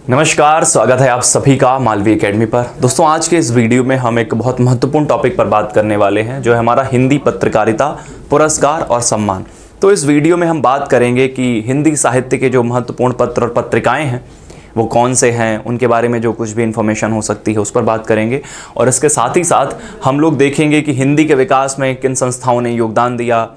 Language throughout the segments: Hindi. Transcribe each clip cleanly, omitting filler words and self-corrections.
नमस्कार, स्वागत है आप सभी का मालवी एकेडमी पर। दोस्तों, आज के इस वीडियो में हम एक बहुत महत्वपूर्ण टॉपिक पर बात करने वाले हैं, जो है हमारा हिंदी पत्रकारिता पुरस्कार और सम्मान। तो इस वीडियो में हम बात करेंगे कि हिंदी साहित्य के जो महत्वपूर्ण पत्र और पत्रिकाएं हैं वो कौन से हैं, उनके बारे में जो कुछ भी इन्फॉर्मेशन हो सकती है उस पर बात करेंगे। और इसके साथ ही साथ हम लोग देखेंगे कि हिंदी के विकास में किन संस्थाओं ने योगदान दिया,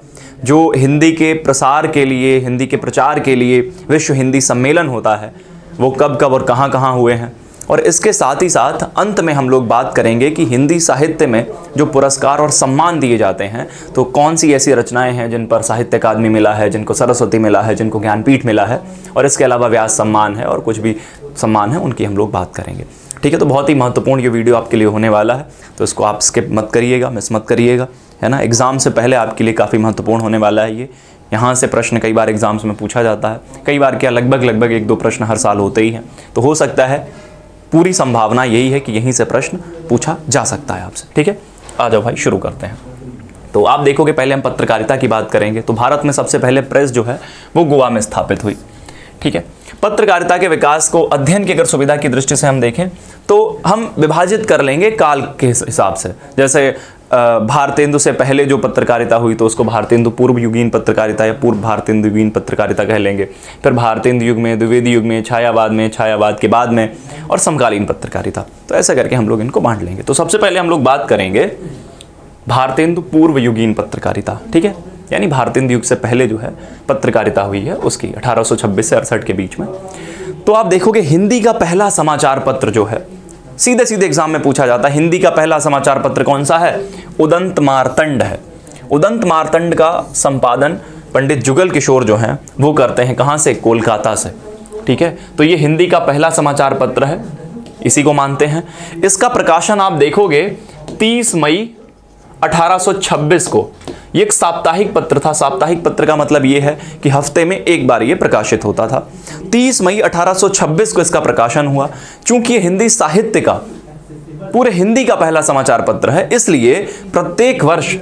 जो हिंदी के प्रसार के लिए, हिंदी के प्रचार के लिए विश्व हिंदी सम्मेलन होता है वो कब कब और कहाँ कहाँ हुए हैं। और इसके साथ ही साथ अंत में हम लोग बात करेंगे कि हिंदी साहित्य में जो पुरस्कार और सम्मान दिए जाते हैं तो कौन सी ऐसी रचनाएं हैं जिन पर साहित्य अकादमी मिला है, जिनको सरस्वती मिला है, जिनको ज्ञानपीठ मिला है, और इसके अलावा व्यास सम्मान है और कुछ भी सम्मान है उनकी हम लोग बात करेंगे। ठीक है, तो बहुत ही महत्वपूर्ण ये वीडियो आपके लिए होने वाला है, तो इसको आप स्किप मत करिएगा, मिस मत करिएगा, है ना। एग्ज़ाम से पहले आपके लिए काफ़ी महत्वपूर्ण होने वाला है ये। यहाँ से प्रश्न कई बार एग्जाम्स में पूछा जाता है, कई बार क्या लगभग 1-2 प्रश्न हर साल होते ही हैं। तो हो सकता है, पूरी संभावना यही है कि यहीं से प्रश्न पूछा जा सकता है आपसे। ठीक है, आ जाओ भाई, शुरू करते हैं। तो आप देखोगे, पहले हम पत्रकारिता की बात करेंगे। तो भारत में सबसे पहले प्रेस जो है वो गोवा में स्थापित हुई। ठीक है, पत्रकारिता के विकास को अध्ययन की अगर सुविधा की दृष्टि से हम देखें तो हम विभाजित कर लेंगे काल के हिसाब से। जैसे भारतेंदु से पहले जो पत्रकारिता हुई तो उसको भारतेंदु पूर्व युगीन पत्रकारिता या पूर्व भारतेंदु युगीन पत्रकारिता कह लेंगे। फिर भारतेंदु युग में, द्विवेदी युग में, छायावाद के बाद में, और समकालीन पत्रकारिता। तो ऐसा करके हम लोग इनको बांट लेंगे। तो सबसे पहले हम लोग बात करेंगे भारतेंदु पूर्व युगीन पत्रकारिता। ठीक है, यानी भारतेंदु युग से पहले जो है पत्रकारिता हुई है उसकी 1826 से 68 के बीच में। तो आप देखोगे हिंदी का पहला समाचार पत्र जो है, सीधे एग्जाम में पूछा जाता है, हिंदी का पहला समाचार पत्र कौन सा है? उदंत मार्तंड है। उदंत मार्तंड का संपादन पंडित जुगल किशोर जो हैं वो करते हैं, कहाँ से? कोलकाता से। ठीक है, तो ये हिंदी का पहला समाचार पत्र है, इसी को मानते हैं। इसका प्रकाशन आप देखोगे 30 मई 1826 को। ये एक साप्ताहिक पत्र था। साप्ताहिक पत्र का मतलब ये है कि हफ्ते में एक बार ये प्रकाशित होता था। 30 मई 1826 को इसका प्रकाशन हुआ। चूंकि ये हिंदी साहित्य का, पूरे हिंदी का पहला समाचार पत्र है, इसलिए प्रत्येक वर्ष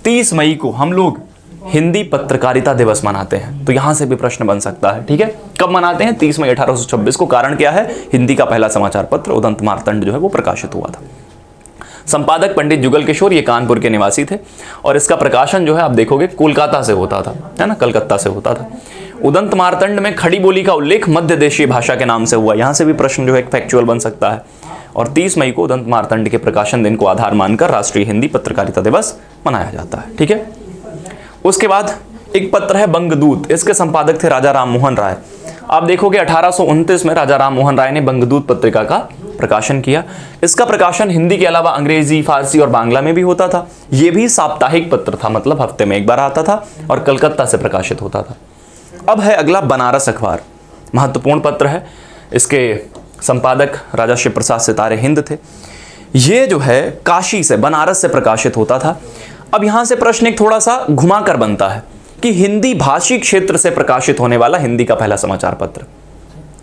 30 मई को हम लोग हिंदी पत्रकारिता दिवस मनाते हैं। तो यहां से भी प्रश्न बन सकता है। ठीक है, कब मनाते हैं? 30 मई 1826 को। कारण क्या है? हिंदी का पहला समाचार पत्र उदंत मार्तंड जो है वो प्रकाशित हुआ था। संपादक पंडित जुगल किशोर, ये कानपुर के निवासी थे, और इसका प्रकाशन जो है आप देखोगे कोलकाता से होता था, है ना, कलकत्ता से होता था। उदंत मार्तंड में खड़ी बोली का उल्लेख मध्य देशीय भाषा के नाम से हुआ। यहां से भी प्रश्न जो है फैक्चुअल बन सकता है। और 30 मई को उदंत मार्तंड के प्रकाशन दिन को आधार मानकर राष्ट्रीय हिंदी पत्रकारिता दिवस मनाया जाता है। ठीक है, उसके बाद एक पत्र है बंगदूत। इसके संपादक थे राजा राम मोहन राय। आप देखोगे 1829 में राजा राम मोहन राय ने बंगदूत पत्रिका का प्रकाशन किया। इसका प्रकाशन हिंदी के अलावा अंग्रेजी, फारसी और बांग्ला में भी होता था। यह भी साप्ताहिक पत्र था, मतलब हफ्ते में एक बार आता था और कलकत्ता से प्रकाशित होता था। अब है अगला बनारस अखबार। महत्वपूर्ण पत्र है। इसके संपादक राजा शिव प्रसाद सितारे हिंद थे। ये जो है काशी से, बनारस से प्रकाशित होता था। अब यहां से प्रश्न एक थोड़ा सा घुमाकर बनता है कि हिंदी भाषी क्षेत्र से प्रकाशित होने वाला हिंदी का पहला समाचार पत्र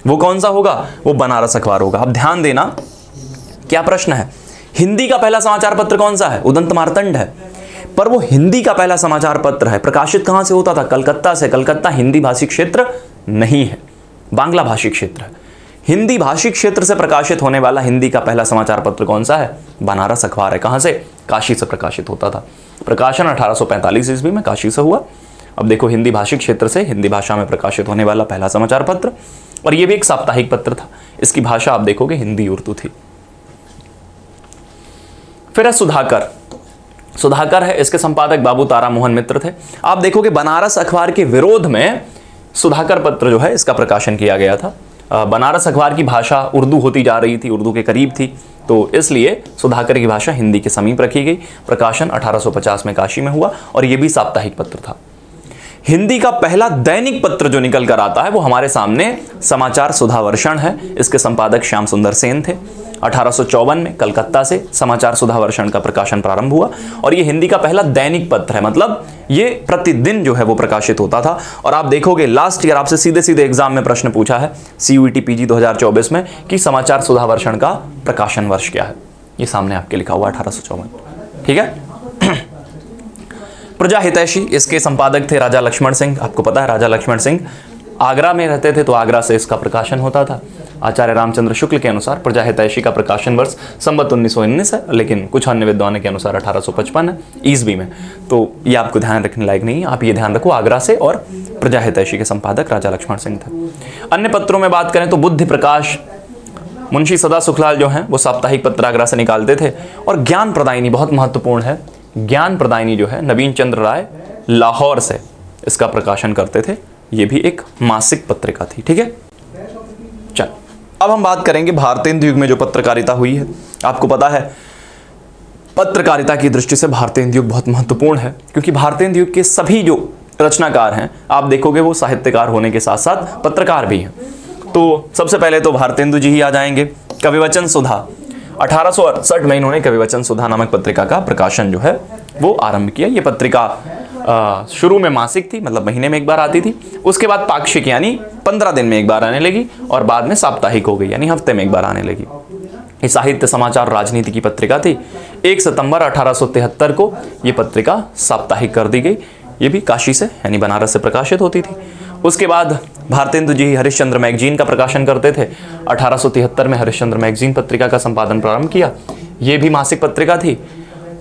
वो कौन सा होगा? वो बनारस अखबार होगा। अब ध्यान देना, क्या प्रश्न है? हिंदी का पहला समाचार पत्र कौन सा है? उदंत मार्तंड है, पर वो हिंदी का पहला समाचार पत्र है। प्रकाशित कहां से होता था? कलकत्ता से। कलकत्ता हिंदी भाषी क्षेत्र नहीं है, बांग्ला भाषी क्षेत्र है। हिंदी भाषी क्षेत्र से प्रकाशित होने वाला हिंदी का पहला समाचार पत्र कौन सा है? बनारस अखबार है। कहां से? काशी से प्रकाशित होता था। प्रकाशन 1845 ईस्वी में काशी से हुआ। अब देखो, हिंदी भाषी क्षेत्र से हिंदी भाषा में प्रकाशित होने वाला पहला समाचार पत्र, और यह भी एक साप्ताहिक पत्र था। इसकी भाषा आप देखोगे हिंदी उर्दू थी। फिर है सुधाकर। सुधाकर है, इसके संपादक बाबू तारा मोहन मित्र थे। आप देखोगे बनारस अखबार के विरोध में सुधाकर पत्र जो है इसका प्रकाशन किया गया था। बनारस अखबार की भाषा उर्दू होती जा रही थी, उर्दू के करीब थी, तो इसलिए सुधाकर की भाषा हिंदी के समीप रखी गई। प्रकाशन 1850 में काशी में हुआ, और यह भी साप्ताहिक पत्र था। हिंदी का पहला दैनिक पत्र जो निकल कर आता है वो हमारे सामने समाचार सुधावर्षण है। इसके संपादक श्याम सुंदर सेन थे। 1854 में कलकत्ता से समाचार सुधावर्षण का प्रकाशन प्रारंभ हुआ, और ये हिंदी का पहला दैनिक पत्र है, मतलब ये प्रतिदिन जो है वो प्रकाशित होता था। और आप देखोगे लास्ट ईयर आपसे सीधे एग्जाम में प्रश्न पूछा है CUET PG 2024 में कि समाचार सुधावर्षण का प्रकाशन वर्ष क्या है। ये सामने आपके लिखा हुआ 1854। ठीक है। प्रजा हितैषी, इसके संपादक थे राजा लक्ष्मण सिंह। आपको पता है राजा लक्ष्मण सिंह आगरा में रहते थे, तो आगरा से इसका प्रकाशन होता था। आचार्य रामचंद्र शुक्ल के अनुसार प्रजाहितैषी का प्रकाशन वर्ष संवत 1919 है, लेकिन कुछ अन्य विद्वानों के अनुसार 1855 है ईस्वी में। तो ये आपको ध्यान रखने लायक नहीं है, आप ये ध्यान रखो आगरा से, और प्रजाहितैषी के संपादक राजा लक्ष्मण सिंह थे। अन्य पत्रों में बात करें तो बुद्धि प्रकाश, मुंशी सदा सुखलाल जो हैं वो साप्ताहिक पत्र आगरा से निकालते थे। और ज्ञान प्रदायिनी बहुत महत्वपूर्ण है, ज्ञान प्रदायिनी जो है नवीन चंद्र राय लाहौर से इसका प्रकाशन करते थे। ये भी एक मासिक पत्रिका थी। ठीक है, चल अब हम बात करेंगे भारतेंदु युग में जो पत्रकारिता हुई है। आपको पता है पत्रकारिता की दृष्टि से भारतेंदु युग बहुत महत्वपूर्ण है, क्योंकि भारतेंदु युग के सभी जो रचनाकार हैं आप देखोगे वो साहित्यकार होने के साथ साथ पत्रकार भी हैं। तो सबसे पहले तो भारतेंदु जी ही आ जाएंगे। कविवचन सुधा, 1868 में इन्होंने कविवचन सुधा नामक पत्रिका का प्रकाशन जो है वो आरंभ किया। ये पत्रिका शुरू में मासिक थी, मतलब महीने में एक बार आती थी, उसके बाद पाक्षिक यानी 15 दिन में एक बार आने लगी, और बाद में साप्ताहिक हो गई यानी हफ्ते में एक बार आने लगी। ये साहित्य समाचार राजनीति की पत्रिका थी। 1 सितंबर 1873 को ये पत्रिका साप्ताहिक कर दी गई। ये भी काशी से यानी बनारस से प्रकाशित होती थी। उसके बाद भारतेंदु जी हरिश्चंद्र मैगजीन का प्रकाशन करते थे। 1873 में हरिश्चंद्र मैगजीन पत्रिका का संपादन प्रारंभ किया। ये भी मासिक पत्रिका थी।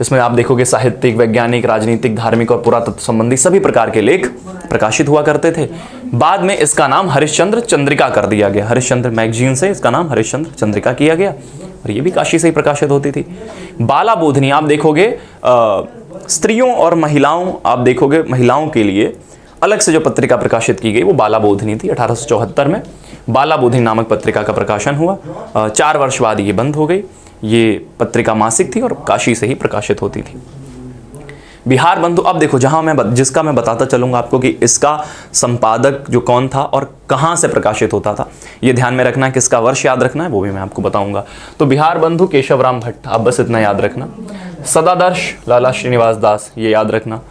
इसमें आप देखोगे साहित्यिक, वैज्ञानिक, राजनीतिक, धार्मिक और पुरातत्व संबंधी सभी प्रकार के लेख प्रकाशित हुआ करते थे। बाद में इसका नाम हरिश्चंद्र चंद्रिका कर दिया गया। हरिश्चंद्र मैगजीन से इसका नाम हरिश्चंद्र चंद्रिका किया गया, और ये भी काशी से ही प्रकाशित होती थी। बाला बोधनी आप देखोगे स्त्रियों और महिलाओं, आप देखोगे महिलाओं के लिए अलग से जो पत्रिका प्रकाशित की गई वो बाला बोधनी थी। 1874 में बाला बोधनी नामक पत्रिका का प्रकाशन हुआ। 4 वर्ष बाद ये बंद हो गई। ये पत्रिका मासिक थी और काशी से ही प्रकाशित होती थी। बिहार बंधु, अब देखो जहां मैं जिसका मैं बताता चलूंगा आपको कि इसका संपादक जो कौन था और कहां से प्रकाशित होता था, ये ध्यान में रखना है। किसका वर्ष याद रखना है वो भी मैं आपको बताऊंगा। तो बिहार बंधु केशवराम भट्ट, आप बस इतना याद रखना। सदादर्श लाला श्रीनिवास दास, ये याद रखना।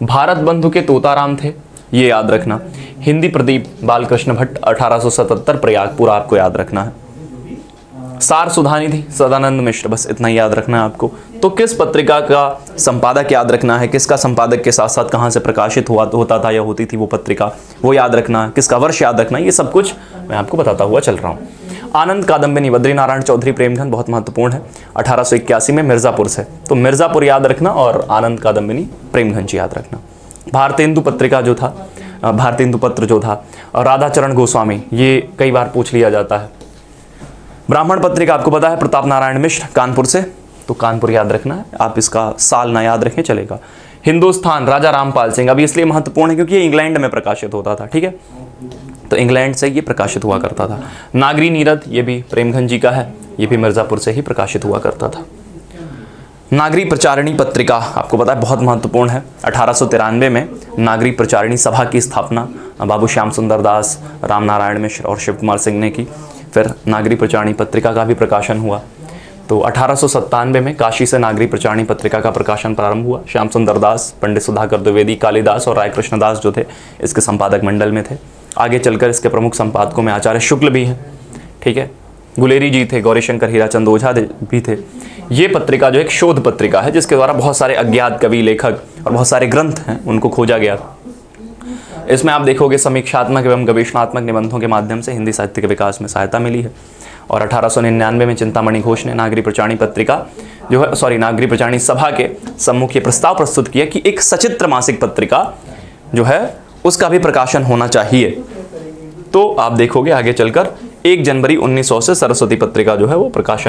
भारत बंधु के तोताराम थे, ये याद रखना। हिंदी प्रदीप बालकृष्ण भट्ट 1877 प्रयाग, पूरा आपको याद रखना है। सार सुधानिधि सदानंद मिश्र, बस इतना ही याद रखना है आपको। तो किस पत्रिका का संपादक याद रखना है, किसका संपादक के साथ साथ कहाँ से प्रकाशित होता था या होती थी वो पत्रिका, वो याद रखना है। किसका वर्ष याद रखना है, ये सब कुछ मैं आपको बताता हुआ चल रहा हूँ। आनंद कादम्बिनी बद्रीनारायण चौधरी प्रेमधन बहुत महत्वपूर्ण है, 1881 में मिर्जापुर से। तो मिर्जापुर याद रखना और आनंद कादम्बिनी प्रेमधन जी याद रखना। भारतेंदु पत्रिका जो था, भारतेंदु पत्र जो था, और राधाचरण गोस्वामी, ये कई बार पूछ लिया जाता है। ब्राह्मण पत्रिका आपको पता है प्रताप नारायण मिश्र कानपुर से, तो कानपुर याद रखना है, आप इसका साल ना याद रखें चलेगा। हिंदुस्तान राजा रामपाल सिंह, अभी इसलिए महत्वपूर्ण है क्योंकि ये इंग्लैंड में प्रकाशित होता था। ठीक है, तो इंग्लैंड से ये प्रकाशित हुआ करता था। नागरी नीरद, ये भी प्रेमधन जी का है, ये भी मिर्जापुर से ही प्रकाशित हुआ करता था। नागरी प्रचारिणी पत्रिका आपको पता है बहुत महत्वपूर्ण है। 1893 में नागरी प्रचारिणी सभा की स्थापना बाबू श्याम सुंदर दास, राम नारायण मिश्र और शिव कुमार सिंह ने की। फिर नागरी प्रचारिणी पत्रिका का भी प्रकाशन हुआ। तो 1897 में काशी से नागरी प्रचारिणी पत्रिका का प्रकाशन प्रारंभ हुआ। श्याम सुंदर दास, पंडित सुधाकर द्विवेदी, कालिदास और राय कृष्णदास जो थे इसके संपादक मंडल में थे। आगे चलकर इसके प्रमुख संपादकों में आचार्य शुक्ल भी हैं। ठीक है, गुलेरी जी थे, गौरीशंकर हीराचंद ओझा भी थे। ये पत्रिका जो एक शोध पत्रिका है जिसके द्वारा बहुत सारे अज्ञात कवि, लेखक और बहुत सारे ग्रंथ हैं उनको खोजा गया। इसमें आप देखोगे समीक्षात्मक एवं गवेषणात्मक निबंधों के माध्यम से हिंदी साहित्य के विकास में सहायता मिली है। और 1899 में चिंतामणि घोष ने नागरी प्रचारिणी पत्रिका जो है नागरी प्रचारिणी सभा के सम्मुख ये प्रस्ताव प्रस्तुत किया कि एक सचित्र मासिक पत्रिका जो है उसका भी प्रकाशन होना चाहिए। तो आप देखोगे आगे चलकर 1 जनवरी 1900 से सरस्वती पत्रिका जो है वो प्रकाश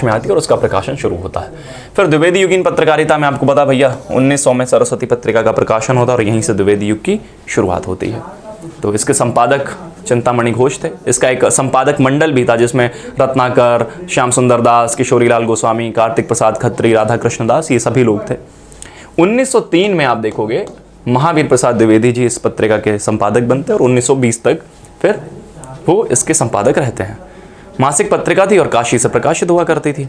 में आती है और उसका प्रकाशन शुरू होता है। फिर द्विवेदी युगीन पत्रकारिता में आपको पता भैया 1900 में सरस्वती पत्रिका का प्रकाशन होता है और यहीं से द्विवेदी युग की शुरुआत होती है। तो इसके संपादक चिंतामणि घोष थे। इसका एक संपादक मंडल भी था जिसमें रत्नाकर, श्याम सुंदर दास, किशोरीलाल गोस्वामी, कार्तिक प्रसाद खत्री, राधा कृष्ण दास, ये सभी लोग थे। 1903 में आप देखोगे महावीर प्रसाद द्विवेदी जी इस पत्रिका के संपादक बनते हैं और 1920 तक फिर वो इसके संपादक रहते हैं। मासिक पत्रिका थी और काशी से प्रकाशित हुआ करती थी।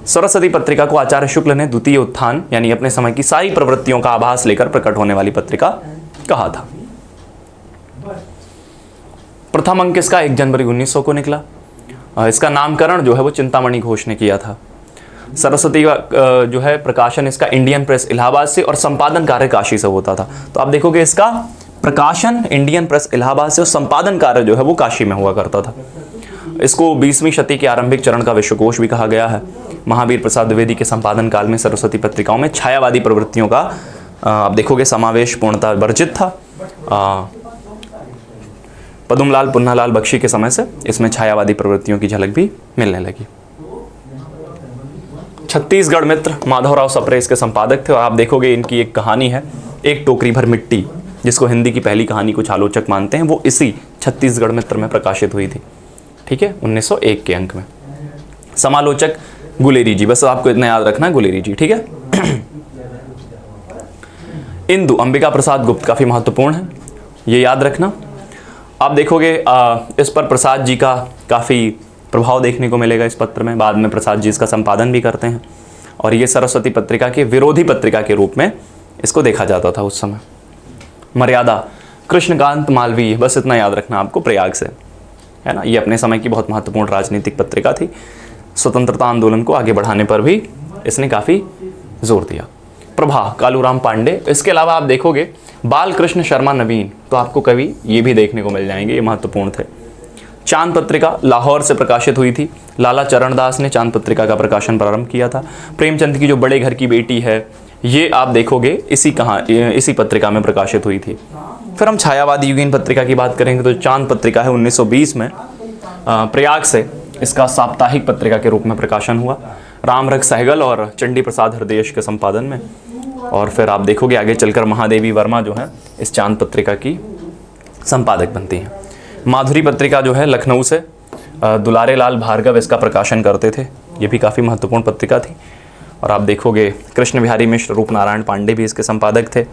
सरस्वती पत्रिका को आचार्य शुक्ल ने द्वितीय उत्थान यानी अपने समय की सारी प्रवृत्तियों का आभास लेकर प्रकट होने वाली पत्रिका कहा था। प्रथम अंक इसका 1 जनवरी 1900 को निकला। इसका नामकरण जो है वो चिंतामणि घोष ने किया था। सरस्वती का जो है प्रकाशन इसका इंडियन प्रेस इलाहाबाद से और संपादन कार्य काशी से होता था। तो आप देखोगे इसका प्रकाशन इंडियन प्रेस इलाहाबाद से, और संपादन कार्य जो है वो काशी में हुआ करता था। इसको 20वीं शती के आरंभिक चरण का विश्वकोश भी कहा गया है। महावीर प्रसाद द्विवेदी के संपादन काल में सरस्वती पत्रिकाओं में छायावादी प्रवृत्तियों का आप देखोगे समावेश पूर्णतः वर्जित था। पद्मलाल पुन्नालाल बख्शी के समय से इसमें छायावादी प्रवृत्तियों की झलक भी मिलने लगी। छत्तीसगढ़ मित्र माधवराव सप्रे इसके संपादक थे, और आप देखोगे इनकी एक कहानी है, एक टोकरी भर मिट्टी, जिसको हिंदी की पहली कहानी कुछ आलोचक मानते हैं, वो इसी छत्तीसगढ़ मित्र में प्रकाशित हुई थी। ठीक है, 1901 के अंक में। समालोचक गुलेरी जी, बस आपको इतना याद रखना है, गुलेरी जी। ठीक है। इंदु अंबिका प्रसाद गुप्त काफ़ी महत्वपूर्ण है, ये याद रखना। आप देखोगे इस पर प्रसाद जी का काफ़ी प्रभाव देखने को मिलेगा इस पत्र में। बाद में प्रसाद जी इसका संपादन भी करते हैं, और ये सरस्वती पत्रिका के विरोधी पत्रिका के रूप में इसको देखा जाता था उस समय। मर्यादा कृष्णकांत मालवीय, बस इतना याद रखना आपको, प्रयाग से, है ना। ये अपने समय की बहुत महत्वपूर्ण राजनीतिक पत्रिका थी। स्वतंत्रता आंदोलन को आगे बढ़ाने पर भी इसने काफ़ी जोर दिया। प्रभा कालूराम पांडे। इसके अलावा आप देखोगे बालकृष्ण शर्मा नवीन, तो आपको कवि ये भी देखने को मिल जाएंगे, ये महत्वपूर्ण थे। चांद पत्रिका लाहौर से प्रकाशित हुई थी। लाला चरणदास ने चांद पत्रिका का प्रकाशन प्रारंभ किया था। प्रेमचंद की जो बड़े घर की बेटी है, ये आप देखोगे इसी पत्रिका में प्रकाशित हुई थी। फिर हम छायावादी युगीन पत्रिका की बात करेंगे तो चांद पत्रिका है 1920 में प्रयाग से इसका साप्ताहिक पत्रिका के रूप में प्रकाशन हुआ, रामरख सहगल और चंडी प्रसाद हृदयेश के संपादन में। और फिर आप देखोगे आगे चलकर महादेवी वर्मा जो है इस चांद पत्रिका की संपादक बनती हैं। माधुरी पत्रिका जो है लखनऊ से दुलारे लाल भार्गव इसका प्रकाशन करते थे, ये भी काफ़ी महत्वपूर्ण पत्रिका थी। और आप देखोगे कृष्ण बिहारी मिश्र, रूप नारायण पांडे भी इसके संपादक थे।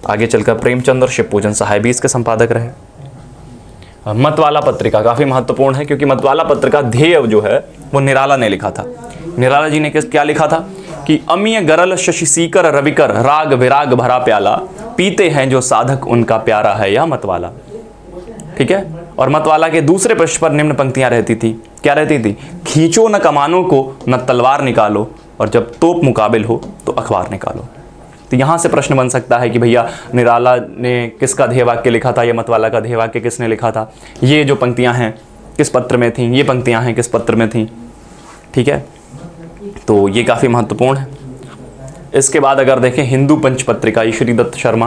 आगे चलकर प्रेमचंद और शिवपूजन सहाय भी इसके संपादक रहे। मतवाला पत्रिका काफ़ी महत्वपूर्ण है, क्योंकि मतवाला पत्रिका ध्येय जो है वो निराला ने लिखा था। निराला जी ने क्या लिखा था कि अमीय गरल शशि सीकर रविकर राग विराग भरा प्याला, पीते हैं जो साधक उनका प्यारा है यह मतवाला। ठीक है। और मतवाला के दूसरे पृष्ठ पर निम्न पंक्तियां रहती थी, क्या रहती थी? खींचो न कमानों को न तलवार निकालो, और जब तोप मुकाबिल हो तो अखबार निकालो। तो यहाँ से प्रश्न बन सकता है कि भैया निराला ने किसका ध्येय वाक्य लिखा था, या मतवाला का ध्येय वाक्य किसने लिखा था? ये जो पंक्तियाँ हैं किस पत्र में थीं, ये पंक्तियाँ हैं किस पत्र में थीं? ठीक है, तो ये काफ़ी महत्वपूर्ण है। इसके बाद अगर देखें हिंदू पंच पत्रिका ईश्वरी दत्त शर्मा,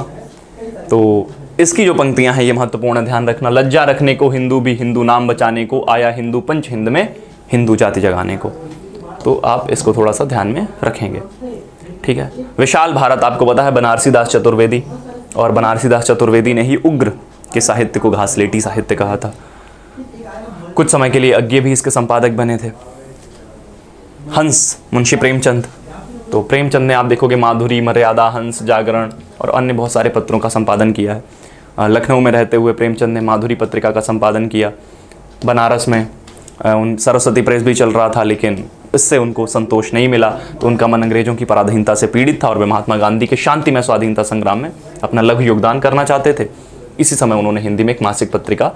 तो इसकी जो पंक्तियां हैं ये महत्वपूर्ण है, ध्यान रखना। लज्जा रखने को हिंदू भी हिंदू नाम बचाने को, आया हिंदू पंच हिंद में हिंदू जाति जगाने को। तो आप इसको थोड़ा सा ध्यान में रखेंगे। ठीक है। विशाल भारत आपको पता है बनारसी दास चतुर्वेदी, और बनारसी दास चतुर्वेदी ने ही उग्र के साहित्य को घासलेटी साहित्य कहा था। कुछ समय के लिए अज्ञे भी इसके संपादक बने थे। हंस मुंशी प्रेमचंद, तो प्रेमचंद ने आप देखोगे माधुरी, मर्यादा, हंस, जागरण और अन्य बहुत सारे पत्रों का संपादन किया है। लखनऊ में रहते हुए प्रेमचंद ने माधुरी पत्रिका का संपादन किया। बनारस में सरस्वती प्रेस भी चल रहा था, लेकिन इससे उनको संतोष नहीं मिला, तो उनका मन अंग्रेजों की पराधीनता से पीड़ित था, और वे महात्मा गांधी के शांतिमय स्वाधीनता संग्राम में अपना लघु योगदान करना चाहते थे। इसी समय उन्होंने हिंदी में एक मासिक पत्रिका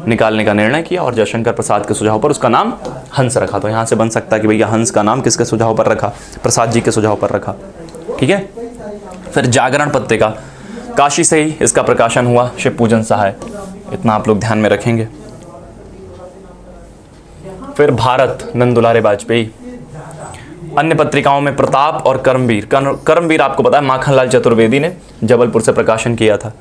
निकालने का निर्णय किया, और जयशंकर प्रसाद के सुझाव पर उसका नाम हंस रखा। तो यहाँ से बन सकता है कि भैया हंस का नाम किसके सुझाव पर रखा? प्रसाद जी के सुझाव पर रखा। ठीक है। फिर जागरण पत्रिका काशी से ही इसका प्रकाशन हुआ, शिवपूजन सहाय, इतना आप लोग ध्यान में रखेंगे। फिर भारत नंद दुलारे वाजपेयी। अन्य पत्रिकाओं में प्रताप और कर्मवीर। कर्मवीर आपको पता है माखनलाल चतुर्वेदी ने जबलपुर से प्रकाशन किया था।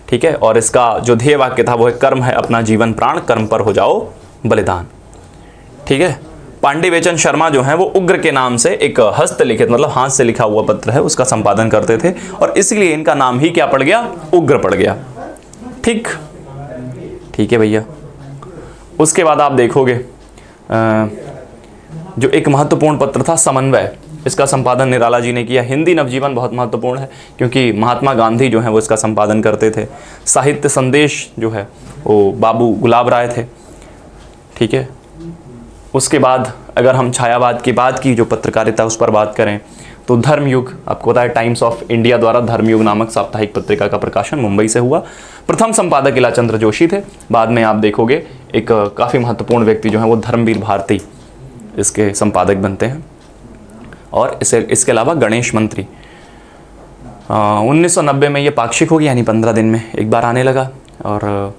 ठीक है। और इसका जो ध्येय वाक्य था वो है कर्म है अपना जीवन प्राण, कर्म पर हो जाओ बलिदान। ठीक है। पांडे बेचन शर्मा जो हैं वो उग्र के नाम से एक हस्तलिखित मतलब हाथ से लिखा हुआ पत्र है उसका संपादन करते थे, और इसलिए इनका नाम ही क्या पड़ गया? उग्र पड़ गया। ठीक है भैया। उसके बाद आप देखोगे जो एक महत्वपूर्ण पत्र था समन्वय, इसका संपादन निराला जी ने किया। हिंदी नवजीवन बहुत महत्वपूर्ण है, क्योंकि महात्मा गांधी जो हैं वो इसका संपादन करते थे। साहित्य संदेश जो है वो बाबू गुलाब राय थे। ठीक है। उसके बाद अगर हम छायावाद के बाद की जो पत्रकारिता उस पर बात करें तो धर्मयुग, आपको पता है टाइम्स ऑफ इंडिया द्वारा धर्मयुग नामक साप्ताहिक पत्रिका का प्रकाशन मुंबई से हुआ। प्रथम संपादक इलाचंद्र जोशी थे। बाद में आप देखोगे एक काफ़ी महत्वपूर्ण व्यक्ति जो है वो धर्मवीर भारती इसके संपादक बनते हैं। और इसके अलावा गणेश मंत्री, 1990 में ये पाक्षिक हो गया, यानी 15 दिन में एक बार आने लगा। और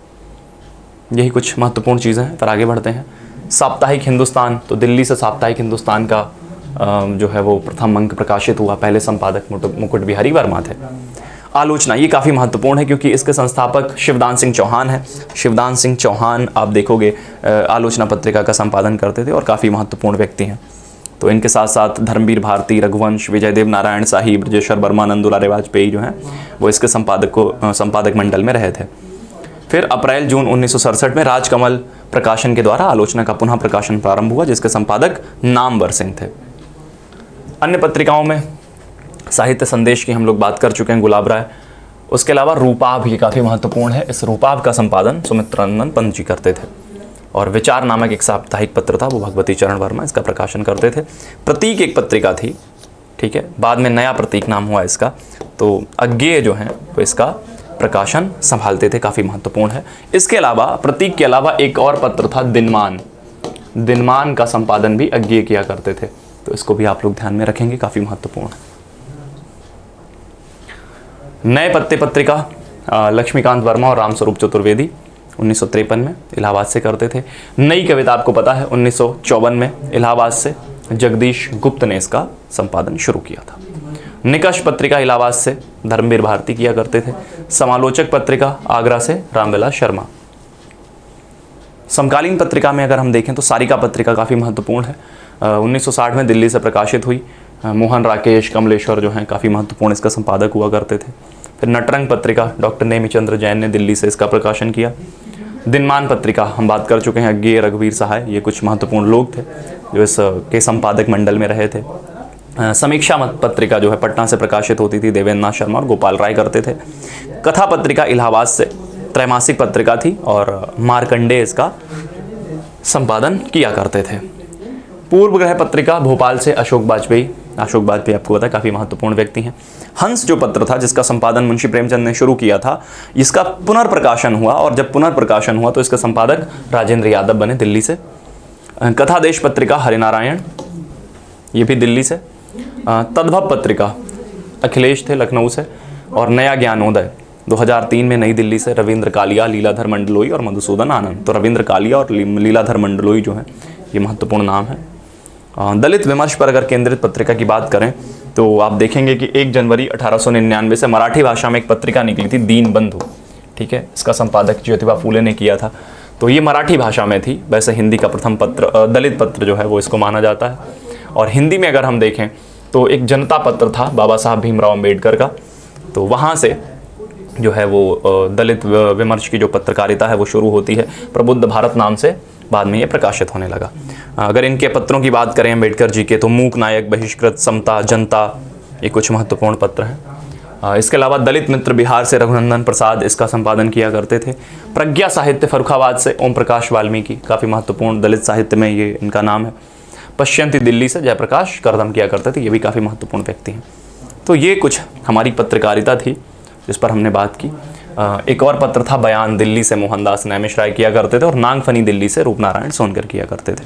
यही कुछ महत्वपूर्ण चीज़ें हैं। फिर आगे बढ़ते हैं। साप्ताहिक हिंदुस्तान, तो दिल्ली से साप्ताहिक हिंदुस्तान का जो है वो प्रथम अंक प्रकाशित हुआ। पहले संपादक मुकुट बिहारी वर्मा थे। आलोचना, ये काफ़ी महत्वपूर्ण है क्योंकि इसके संस्थापक शिवदान सिंह चौहान हैं। शिवदान सिंह चौहान आप देखोगे आलोचना पत्रिका का संपादन करते थे और काफ़ी महत्वपूर्ण व्यक्ति हैं। तो इनके साथ साथ धर्मवीर भारती, रघुवंश, विजयदेव नारायण शाही, ब्रजेश्वर वर्मा, नंदुलाल वाजपेयी जो हैं वो इसके संपादक मंडल में रहे थे। फिर अप्रैल जून 1967 में राजकमल प्रकाशन के द्वारा आलोचना का पुनः प्रकाशन प्रारंभ हुआ, जिसके संपादक नामवर सिंह थे। अन्य पत्रिकाओं में साहित्य संदेश की हम लोग बात कर चुके हैं, गुलाब राय। उसके अलावा रूपाभ, ये काफ़ी महत्वपूर्ण है। इस रूपाभ का संपादन सुमित्रानंद पंत जी करते थे। और विचार नामक एक साप्ताहिक पत्र था, वो भगवती चरण वर्मा इसका प्रकाशन करते थे। प्रतीक एक पत्रिका थी, ठीक है, बाद में नया प्रतीक नाम हुआ इसका। तो अज्ञेय जो हैं वो इसका प्रकाशन संभालते थे, काफ़ी महत्वपूर्ण है। इसके अलावा प्रतीक के अलावा एक और पत्र था दिनमान। दिनमान का संपादन भी अज्ञेय किया करते थे, तो इसको भी आप लोग ध्यान में रखेंगे, काफ़ी महत्वपूर्ण है। नए पत्ते पत्रिका लक्ष्मीकांत वर्मा और रामस्वरूप चतुर्वेदी 1953 में इलाहाबाद से करते थे। नई कविता आपको पता है 1954 में इलाहाबाद से जगदीश गुप्त ने इसका संपादन शुरू किया था। निकष पत्रिका इलाहाबाद से धर्मवीर भारती किया करते थे। समालोचक पत्रिका आगरा से रामविलास शर्मा। समकालीन पत्रिका में अगर हम देखें तो सारिका पत्रिका काफ़ी महत्वपूर्ण है। 1960 में दिल्ली से प्रकाशित हुई। मोहन राकेश, कमलेश्वर जो हैं काफ़ी महत्वपूर्ण इसका संपादक हुआ करते थे। फिर नटरंग पत्रिका डॉक्टर नेमिचंद्र जैन ने दिल्ली से इसका प्रकाशन किया। दिनमान पत्रिका हम बात कर चुके हैं, अज्ञेय, रघुवीर सहाय, ये कुछ महत्वपूर्ण लोग थे जो इसके संपादक मंडल में रहे थे। समीक्षा मत पत्रिका जो है पटना से प्रकाशित होती थी, देवेंद्र नाथ शर्मा और गोपाल राय करते थे। कथा पत्रिका इलाहाबाद से त्रैमासिक पत्रिका थी और मार्कंडेय इसका संपादन किया करते थे। पूर्व ग्रह पत्रिका भोपाल से अशोक वाजपेयी आपको पता है काफ़ी महत्वपूर्ण व्यक्ति हैं। हंस जो पत्र था जिसका संपादन मुंशी प्रेमचंद ने शुरू किया था, इसका पुनर्प्रकाशन हुआ और जब पुनर्प्रकाशन हुआ तो इसका संपादक राजेंद्र यादव बने दिल्ली से। कथा देश पत्रिका हरिनारायण, ये भी दिल्ली से। तद्भव पत्रिका अखिलेश थे लखनऊ से। और नया ज्ञानोदय 2003 में नई दिल्ली से रविंद्र कालिया, लीलाधर मंडलोई और मधुसूदन आनंद। तो रविंद्र कालिया और लीलाधर मंडलोई जो है ये महत्वपूर्ण नाम है। दलित विमर्श पर अगर केंद्रित पत्रिका की बात करें तो आप देखेंगे कि 1 जनवरी 1899 से मराठी भाषा में एक पत्रिका निकली थी, दीनबंधु, ठीक है, इसका संपादक ज्योतिबा फूले ने किया था। तो ये मराठी भाषा में थी। वैसे हिंदी का प्रथम पत्र, दलित पत्र जो है वो इसको माना जाता है। और हिंदी में अगर हम देखें तो एक जनता पत्र था बाबा साहब भीमराव अम्बेडकर का, तो वहाँ से जो है वो दलित विमर्श की जो पत्रकारिता है वो शुरू होती है। प्रबुद्ध भारत नाम से बाद में ये प्रकाशित होने लगा। अगर इनके पत्रों की बात करें अम्बेडकर जी के, तो मूक नायक, बहिष्कृत, समता, जनता, ये कुछ महत्वपूर्ण पत्र हैं। इसके अलावा दलित मित्र बिहार से रघुनंदन प्रसाद इसका संपादन किया करते थे। प्रज्ञा साहित्य फर्रुखाबाद से ओम प्रकाश वाल्मीकि, काफ़ी महत्वपूर्ण दलित साहित्य में ये इनका नाम है। पश्चिंती दिल्ली से जयप्रकाश करदम किया करते थे, ये भी काफ़ी महत्वपूर्ण व्यक्ति हैं। तो ये कुछ हमारी पत्रकारिता थी जिस पर हमने बात की। एक और पत्र था बयान, दिल्ली से मोहनदास नैमिष राय किया करते थे। और नागफनी दिल्ली से रूपनारायण सोनकर किया करते थे।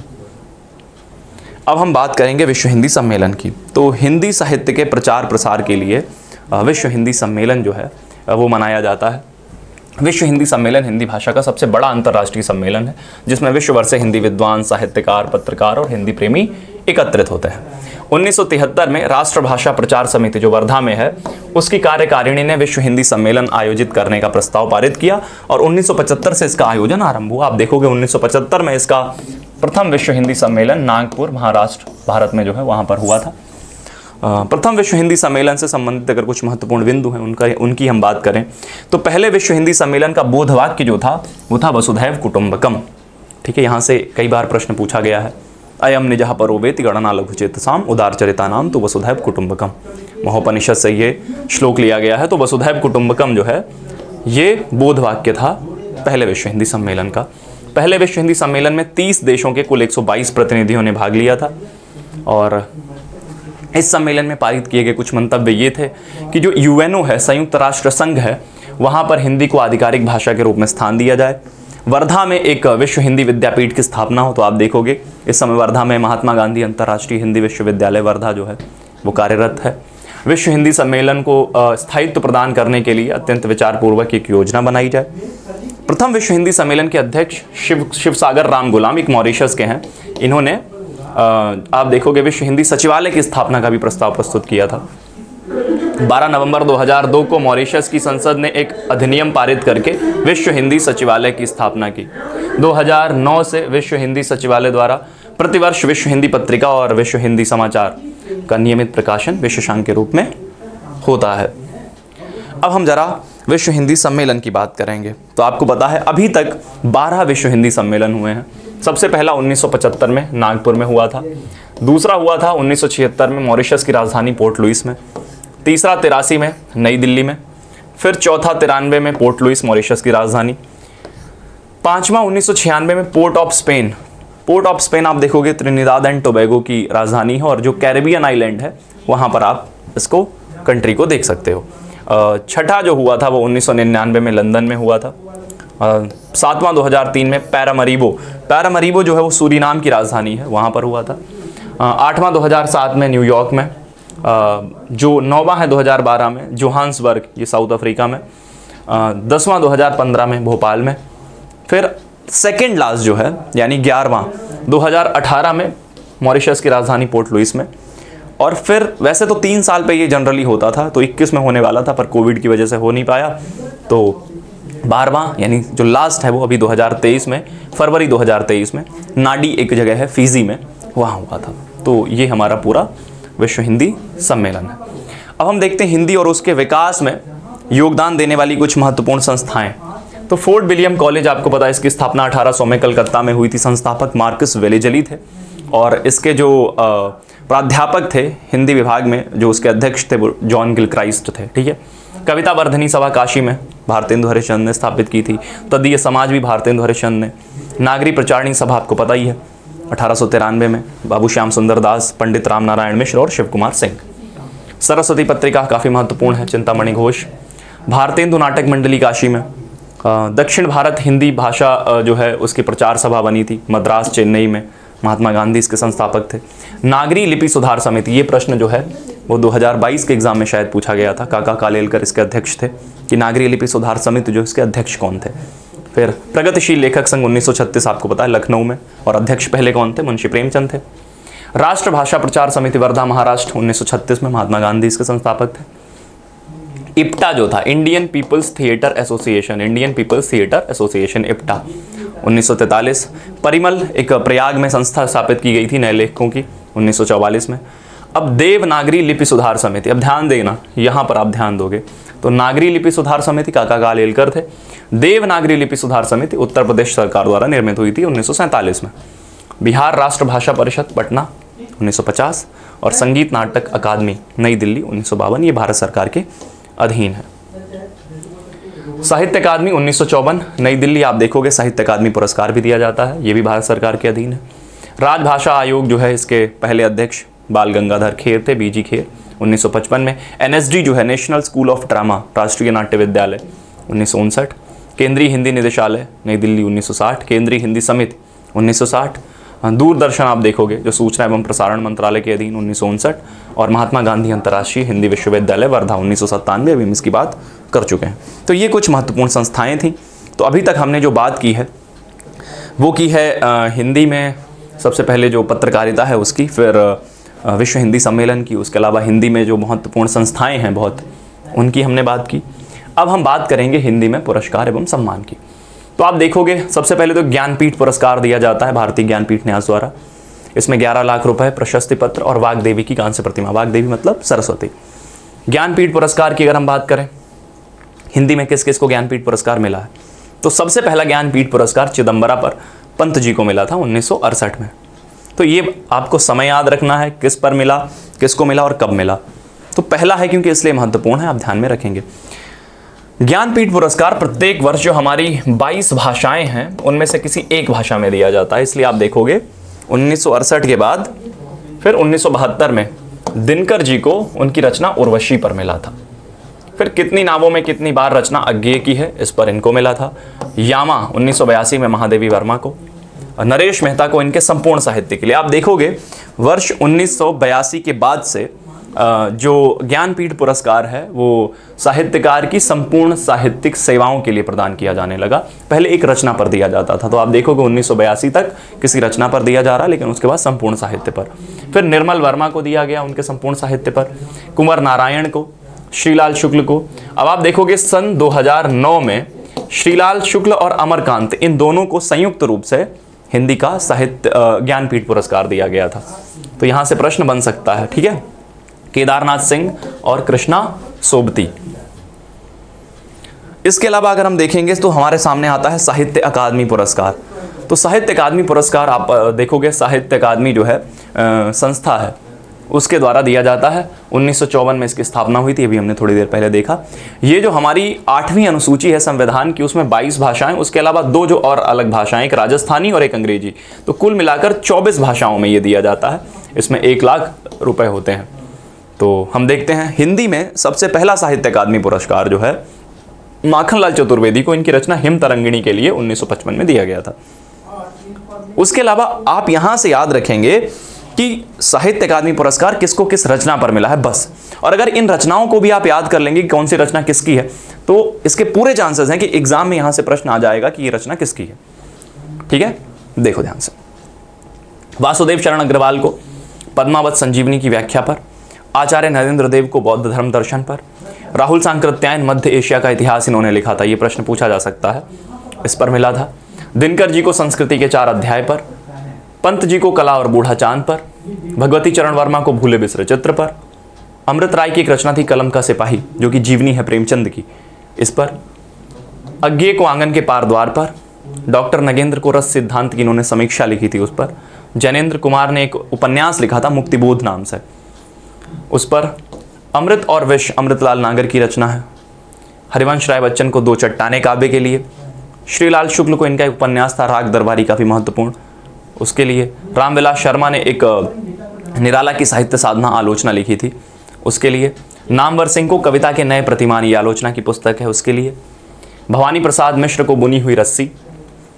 अब हम बात करेंगे विश्व हिंदी सम्मेलन की। तो हिंदी साहित्य के प्रचार प्रसार के लिए विश्व हिंदी सम्मेलन जो है वो मनाया जाता है। विश्व हिंदी सम्मेलन हिंदी भाषा का सबसे बड़ा अंतर्राष्ट्रीय सम्मेलन है जिसमें विश्व भर से हिंदी विद्वान, साहित्यकार, पत्रकार और हिंदी प्रेमी एकत्रित होते हैं। 1973 में राष्ट्रभाषा प्रचार समिति जो वर्धा में है उसकी कार्यकारिणी ने विश्व हिंदी सम्मेलन आयोजित करने का प्रस्ताव पारित किया और 1975 से इसका आयोजन आरंभ हुआ। आप देखोगे 1975 में इसका प्रथम विश्व हिंदी सम्मेलन नागपुर, महाराष्ट्र, भारत में जो है वहाँ पर हुआ था। प्रथम विश्व हिंदी सम्मेलन से संबंधित अगर कुछ महत्वपूर्ण बिंदु हैं उनकी हम बात करें तो पहले विश्व हिंदी सम्मेलन का बोधवाक्य जो था वो था वसुधैव कुटुंबकम, ठीक है। यहाँ से कई बार प्रश्न पूछा गया है। अयम निजः परोवेति गणना लघुचेतसाम उदारचरितानाम तो वसुधैव कुटुंबकम, महोपनिषद से ये श्लोक लिया गया है। तो वसुधैव कुटुंबकम जो है ये बोधवाक्य था पहले विश्व हिंदी सम्मेलन का। पहले विश्व हिंदी सम्मेलन में 30 देशों के कुल 122 प्रतिनिधियों ने भाग लिया था और इस सम्मेलन में पारित किए गए कुछ मंतव्य ये थे कि जो यूएनओ है, संयुक्त राष्ट्र संघ है, वहाँ पर हिंदी को आधिकारिक भाषा के रूप में स्थान दिया जाए। वर्धा में एक विश्व हिंदी विद्यापीठ की स्थापना हो। तो आप देखोगे इस समय वर्धा में महात्मा गांधी अंतर्राष्ट्रीय हिंदी विश्वविद्यालय वर्धा जो है वो कार्यरत है। विश्व हिंदी सम्मेलन को स्थायित्व प्रदान करने के लिए अत्यंत विचारपूर्वक एक योजना बनाई जाए। प्रथम विश्व हिंदी सम्मेलन के अध्यक्ष शिवसागर राम गुलाम, एक मॉरिशस के हैं। इन्होंने आप देखोगे विश्व हिंदी सचिवालय की स्थापना का भी प्रस्ताव प्रस्तुत किया था। 12 नवंबर 2002 को मॉरिशस की संसद ने एक अधिनियम पारित करके विश्व हिंदी सचिवालय की स्थापना की। 2009 से विश्व हिंदी सचिवालय द्वारा प्रतिवर्ष विश्व हिंदी पत्रिका और विश्व हिंदी समाचार का नियमित प्रकाशन विशेषांक के रूप में होता है। अब हम जरा विश्व हिंदी सम्मेलन की बात करेंगे। तो आपको पता है अभी तक 12 विश्व हिंदी सम्मेलन हुए हैं। सबसे पहला 1975 में नागपुर में हुआ था, दूसरा हुआ था 1976 में मॉरिशस की राजधानी पोर्ट लुइस में, तीसरा 83 में नई दिल्ली में, फिर चौथा 93 में पोर्ट लुइस मॉरिशस की राजधानी, पांचवा 1996 में port of Spain. Port of Spain आप देखोगे त्रिनिदाद एंड टोबैगो की राजधानी है और जो कैरेबियन आइलैंड है वहाँ पर आप इसको कंट्री को देख सकते हो। छठा जो हुआ था वो 1999 में लंदन में हुआ था। सातवां 2003 में पैरामरीबो जो है वो सूरीनाम की राजधानी है, वहाँ पर हुआ था। आठवां 2007 में न्यूयॉर्क में, जो नौवां है 2012 में जोहान्सबर्ग, ये साउथ अफ्रीका में, 10वां 2015 में भोपाल में, फिर सेकेंड लास्ट जो है यानी 11वां 2018 में मॉरिशस की राजधानी पोर्ट लुइस में, और फिर वैसे तो 3 साल पे ये जनरली होता था, तो 21 में होने वाला था पर कोविड की वजह से हो नहीं पाया, तो 12वां यानी जो लास्ट है वो अभी 2023 में, फरवरी 2023 में नाडी एक जगह है फिजी में, वहाँ हुआ था। तो ये हमारा पूरा विश्व हिंदी सम्मेलन है। अब हम देखते हैं हिंदी और उसके विकास में योगदान देने वाली कुछ महत्वपूर्ण संस्थाएं। तो फोर्ट विलियम कॉलेज आपको पता है इसकी स्थापना 1800 में कलकत्ता में हुई थी। संस्थापक मार्कस वेलेजली थे और इसके जो प्राध्यापक थे हिंदी विभाग में, जो उसके अध्यक्ष थे वो जॉन गिलक्राइस्ट थे। ठीक है। कविता वर्धनी सभा काशी में भारतेंदु हरिश्चंद्र ने स्थापित की थी। तदीय समाज भी भारतेंदु हरिश्चंद्र ने। नागरी प्रचारणी सभा आपको पता ही है 1893 में बाबू श्याम सुंदर दास, पंडित राम नारायण मिश्र और शिव कुमार सिंह। सरस्वती पत्रिका काफ़ी महत्वपूर्ण है, चिंतामणि घोष। भारतेंदु नाटक मंडली काशी में। दक्षिण भारत हिंदी भाषा जो है उसकी प्रचार सभा बनी थी मद्रास चेन्नई में, महात्मा गांधी इसके संस्थापक थे। नागरी लिपि सुधार समिति, ये प्रश्न जो है वो 2022 के एग्जाम में शायद पूछा गया था, काका कालेलकर इसके अध्यक्ष थे कि नागरी लिपि सुधार समिति जो इसके अध्यक्ष कौन थे। फिर प्रगतिशील लेखक संघ 1936 आपको पता है लखनऊ में, और अध्यक्ष पहले कौन थे, मुंशी प्रेमचंद थे। राष्ट्रभाषा प्रचार समिति वर्धा महाराष्ट्र 1936 में महात्मा गांधी इसके संस्थापक थे। इप्टा जो था Indian people's theatre association, IPTA 1943। Parimal एक प्रयाग में संस्था स्थापित की गई थी नए लेखकों की 1944 में। अब देवनागरी लिपि सुधार समिति, अब ध्यान देना यहाँ पर आप ध्यान दोगे तो नागरी लिपि सुधार समिति काका कालेलकर थे। देवनागरी लिपि सुधार समिति उत्तर प्रदेश सरकार द्वारा निर्मित हुई थी 1947 में। बिहार राष्ट्रभाषा परिषद पटना 1950 और संगीत नाटक अकादमी नई दिल्ली 1952, ये भारत सरकार के अधीन है। साहित्य अकादमी 1954 नई दिल्ली, आप देखोगे साहित्य अकादमी पुरस्कार भी दिया जाता है, ये भी भारत सरकार के अधीन है। राजभाषा आयोग जो है इसके पहले अध्यक्ष बाल गंगाधर खेर थे, बीजी खेर 1955 में। एनएसडी जो है नेशनल स्कूल ऑफ ड्रामा, राष्ट्रीय नाट्य विद्यालय 1959। केंद्रीय हिंदी निदेशालय नई दिल्ली 1960। केंद्रीय हिंदी समिति 1960। दूरदर्शन आप देखोगे जो सूचना एवं प्रसारण मंत्रालय के अधीन 1959, और महात्मा गांधी अंतर्राष्ट्रीय हिंदी विश्वविद्यालय वर्धा 1997, अभी हम इसकी बात कर चुके हैं। तो ये कुछ महत्वपूर्ण संस्थाएं थीं। तो अभी तक हमने जो बात की है वो की है हिंदी में सबसे पहले जो पत्रकारिता है उसकी, फिर विश्व हिंदी सम्मेलन की, उसके अलावा हिंदी में जो महत्वपूर्ण संस्थाएं हैं बहुत, उनकी हमने बात की। अब हम बात करेंगे हिंदी में पुरस्कार एवं सम्मान की। तो आप देखोगे सबसे पहले तो ज्ञानपीठ पुरस्कार दिया जाता है भारतीय ज्ञानपीठ न्यास द्वारा। इसमें 11 लाख रुपए, प्रशस्ति पत्र और वाग्देवी की कांस्य प्रतिमा, वाग्देवी मतलब सरस्वती। ज्ञानपीठ पुरस्कार की अगर हम बात करें हिंदी में किस किस को ज्ञानपीठ पुरस्कार मिला है, तो सबसे पहला ज्ञानपीठ पुरस्कार चिदम्बरा पर पंत जी को मिला था 1968 में। तो ये आपको समय याद रखना है किस पर मिला, किसको मिला और कब मिला। तो पहला है क्योंकि इसलिए महत्वपूर्ण है, आप ध्यान में रखेंगे। ज्ञानपीठ पुरस्कार प्रत्येक वर्ष जो हमारी 22 भाषाएं हैं उनमें से किसी एक भाषा में दिया जाता है। इसलिए आप देखोगे 1968 के बाद फिर 1972 में दिनकर जी को उनकी रचना उर्वशी पर मिला था। फिर कितनी नावों में कितनी बार रचना अज्ञेय की है, इस पर इनको मिला था। यामा 1982 में महादेवी वर्मा को, नरेश मेहता को इनके संपूर्ण साहित्य के लिए। आप देखोगे वर्ष 1982 के बाद से जो ज्ञानपीठ पुरस्कार है वो साहित्यकार की संपूर्ण साहित्यिक सेवाओं के लिए प्रदान किया जाने लगा। पहले एक रचना पर दिया जाता था, तो आप देखोगे 1982 तक किसी रचना पर दिया जा रहा, लेकिन उसके बाद संपूर्ण साहित्य पर। फिर निर्मल वर्मा को दिया गया उनके संपूर्ण साहित्य पर, कुंवर नारायण को, श्रीलाल शुक्ल को। अब आप देखोगे सन 2009 में श्रीलाल शुक्ल और अमरकांत, इन दोनों को संयुक्त रूप से हिंदी का साहित्य ज्ञानपीठ पुरस्कार दिया गया था। तो यहां से प्रश्न बन सकता है, ठीक है। केदारनाथ सिंह और कृष्णा सोबती। इसके अलावा अगर हम देखेंगे तो हमारे सामने आता है साहित्य अकादमी पुरस्कार। तो साहित्य अकादमी पुरस्कार आप देखोगे, साहित्य अकादमी जो है संस्था है, उसके द्वारा दिया जाता है। 1954 में इसकी स्थापना हुई थी, अभी हमने थोड़ी देर पहले देखा। ये जो हमारी 8वीं अनुसूची है संविधान की, उसमें 22 भाषाएं, उसके अलावा 2 जो और अलग भाषाएं, एक राजस्थानी और एक अंग्रेजी, तो कुल मिलाकर 24 भाषाओं में ये दिया जाता है। इसमें 1 लाख रुपए होते हैं। तो हम देखते हैं हिंदी में सबसे पहला साहित्य अकादमी पुरस्कार जो है माखनलाल चतुर्वेदी को, इनकी रचना हिम तरंगिणी के लिए 1955 में दिया गया था। उसके अलावा आप यहां से याद रखेंगे कि साहित्य अकादमी पुरस्कार किसको किस रचना पर मिला है, बस। और अगर इन रचनाओं को भी आप याद कर लेंगे कि कौन सी रचना किसकी है, तो इसके पूरे चांसेस हैं कि एग्जाम में यहां से प्रश्न आ जाएगा कि ये रचना किसकी है, ठीक है। देखो ध्यान से, वासुदेव शरण अग्रवाल को पद्मावत संजीवनी की व्याख्या पर, आचार्य नरेंद्र देव को बौद्ध धर्म दर्शन पर, राहुल सांकृत्यायन मध्य एशिया का इतिहास इन्होंने लिखा था, ये प्रश्न पूछा जा सकता है, इस पर मिला था। दिनकर जी को संस्कृति के 4 अध्याय पर, पंत जी को कला और बूढ़ा चांद पर, भगवती चरण वर्मा को भूले बिसरे चित्र पर, अमृत राय की एक रचना थी कलम का सिपाही जो कि जीवनी है प्रेमचंद की, इस पर, अज्ञे को आंगन के पार द्वार पर, डॉक्टर नगेंद्र को रस सिद्धांत की इन्होंने समीक्षा लिखी थी, उस पर, जैनेन्द्र कुमार ने एक उपन्यास लिखा था मुक्तिबोध नाम से, उस पर, अमृत और विष अमृतलाल नागर की रचना है, हरिवंश राय बच्चन को 2 चट्टाने काव्य के लिए, श्रीलाल शुक्ल को इनका एक उपन्यास था राग दरबारी काफी महत्वपूर्ण, उसके लिए, रामविलास शर्मा ने एक निराला की साहित्य साधना आलोचना लिखी थी, उसके लिए, नामवर सिंह को कविता के नए प्रतिमान ये आलोचना की पुस्तक है, उसके लिए, भवानी प्रसाद मिश्र को बुनी हुई रस्सी,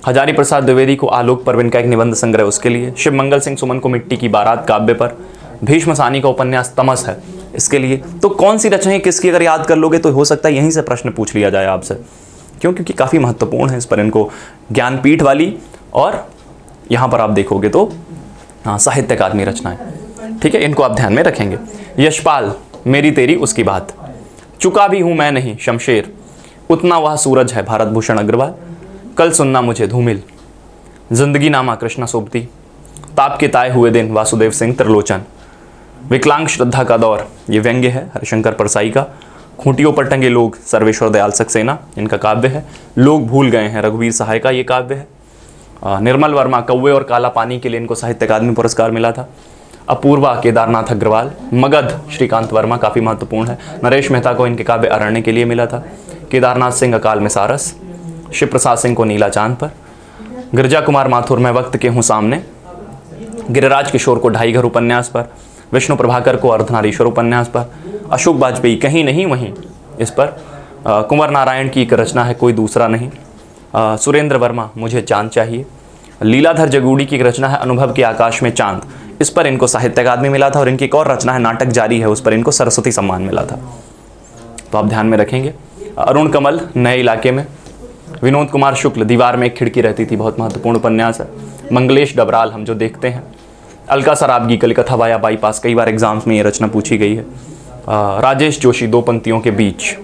हजारी प्रसाद द्विवेदी को आलोक पर इनका एक निबंध संग्रह, उसके लिए, शिव मंगल सिंह सुमन को मिट्टी की बारात काव्य पर, भीष्म सानी का उपन्यास तमस है, इसके लिए। तो कौन सी रचनाएं किसकी अगर याद कर लोगे तो हो सकता है यहीं से प्रश्न पूछ लिया जाए आपसे, क्योंकि काफ़ी महत्वपूर्ण है, इस पर इनको ज्ञानपीठ वाली, और यहाँ पर आप देखोगे तो हाँ साहित्य अकादमी रचनाएं, ठीक है, इनको आप ध्यान में रखेंगे। यशपाल, मेरी तेरी उसकी बात, चुका भी हूँ मैं नहीं शमशेर, उतना वह सूरज है भारत भूषण अग्रवाल, कल सुनना मुझे धूमिल, जिंदगी नामा कृष्णा सोबती, ताप के ताए हुए दिन वासुदेव सिंह त्रिलोचन, विकलांग श्रद्धा का दौर ये व्यंग्य है हरिशंकर परसाई का, खूंटियों पर टंगे लोग सर्वेश्वर दयाल सक्सेना इनका काव्य है, लोग भूल गए हैं रघुवीर सहाय का ये काव्य है, निर्मल वर्मा कौवे और काला पानी के लिए इनको साहित्य अकादमी पुरस्कार मिला था, अपूर्वा केदारनाथ अग्रवाल, मगध श्रीकांत वर्मा काफ़ी महत्वपूर्ण है, नरेश मेहता को इनके काव्य अरण्य के लिए मिला था, केदारनाथ सिंह अकाल में सारस, शिव प्रसाद सिंह को नीला चांद पर, गिरजा कुमार माथुर मैं वक्त के हूँ सामने, गिरिराज किशोर को ढाई घर उपन्यास पर, विष्णु प्रभाकर को अर्धनारीश्वर उपन्यास पर, अशोक वाजपेयी कहीं नहीं वहीं इस पर, कुंवर नारायण की एक रचना है कोई दूसरा नहीं, सुरेंद्र वर्मा मुझे चांद चाहिए, लीलाधर जगूड़ी की एक रचना है अनुभव के आकाश में चांद, इस पर इनको साहित्य अकादमी मिला था, और इनकी एक और रचना है नाटक जारी है, उस पर इनको सरस्वती सम्मान मिला था, तो आप ध्यान में रखेंगे। अरुण कमल नए इलाके में, विनोद कुमार शुक्ल दीवार में एक खिड़की रहती थी बहुत महत्वपूर्ण उपन्यास है, मंगलेश डबराल हम जो देखते हैं, अलका सराबगी कलिकथा वाया बाईपास कई बार एग्जाम्स में ये रचना पूछी गई है, राजेश जोशी दो पंक्तियों के बीच,